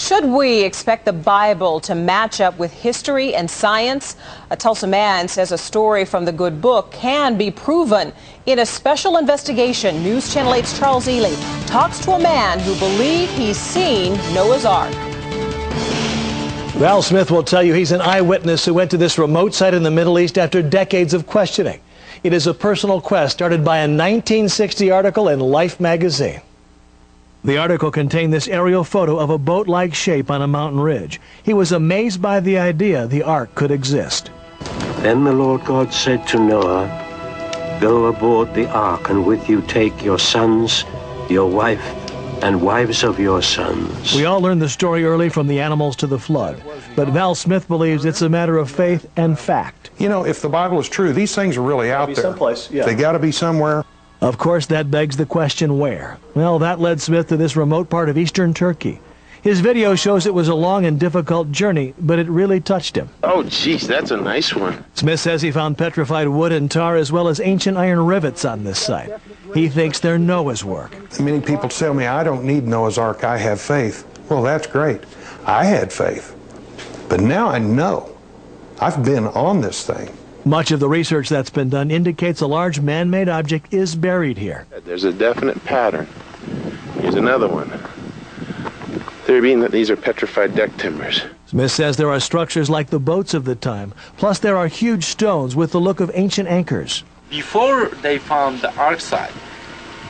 Should we expect the Bible to match up with history and science? A Tulsa man says a story from the good book can be proven. In a special investigation, News Channel 8's Charles Ely talks to a man who believes he's seen Noah's Ark. Val Smith will tell you he's an eyewitness who went to this remote site in the Middle East after decades of questioning. It is a personal quest started by a 1960 article in Life magazine. The article contained this aerial photo of a boat-like shape on a mountain ridge. He was amazed by the idea the ark could exist. Then the Lord God said to Noah, "Go aboard the ark, and with you take your sons, your wife, and wives of your sons." We all learned the story early, from the animals to the flood. But Val Smith believes it's a matter of faith and fact. You know, if the Bible is true, these things are really out there. Someplace, yeah. They got to be somewhere. Of course, that begs the question, where? Well, that led Smith to this remote part of eastern Turkey. His video shows it was a long and difficult journey, but it really touched him. Oh, geez, that's a nice one. Smith says he found petrified wood and tar as well as ancient iron rivets on this site. He thinks they're Noah's work. Many people tell me, I don't need Noah's Ark, I have faith. Well, that's great. I had faith. But now I know. I've been on this thing. Much of the research that's been done indicates a large man-made object is buried here. There's a definite pattern. Here's another one. Theory being that these are petrified deck timbers. Smith says there are structures like the boats of the time, plus there are huge stones with the look of ancient anchors. Before they found the Ark site,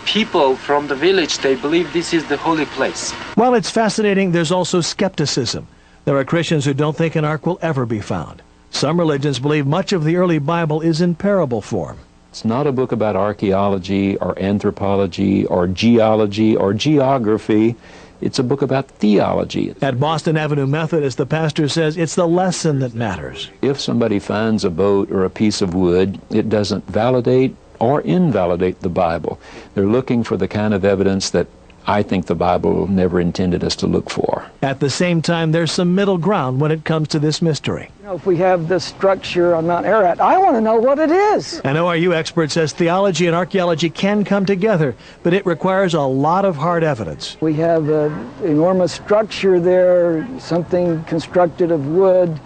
people from the village, they believe this is the holy place. While it's fascinating, there's also skepticism. There are Christians who don't think an ark will ever be found. Some religions believe much of the early Bible is in parable form. It's not a book about archaeology or anthropology or geology or geography. It's a book about theology. At Boston Avenue Methodist, the pastor says it's the lesson that matters. If somebody finds a boat or a piece of wood, it doesn't validate or invalidate the Bible. They're looking for the kind of evidence that I think the Bible never intended us to look for. At the same time, there's some middle ground when it comes to this mystery. You know, if we have this structure on Mount Ararat, I want to know what it is. An ORU expert says theology and archaeology can come together, but it requires a lot of hard evidence. We have an enormous structure there, something constructed of wood.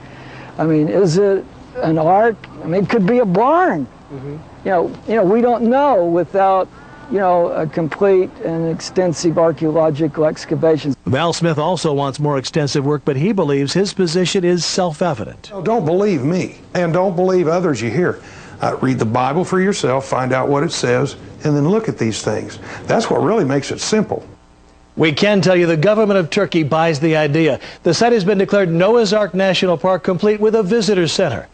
I mean, is it an ark? I mean, it could be a barn. You know, we don't know without a complete and extensive archaeological excavations. Val Smith also wants more extensive work, but he believes his position is self-evident. Don't believe me, and don't believe others you hear. Read the Bible for yourself, find out what it says, and then look at these things. That's what really makes it simple. We can tell you the government of Turkey buys the idea. The site has been declared Noah's Ark National Park, complete with a visitor center.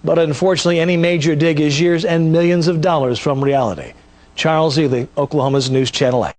But unfortunately, any major dig is years and millions of dollars from reality. Charles Ely, Oklahoma's News Channel 8.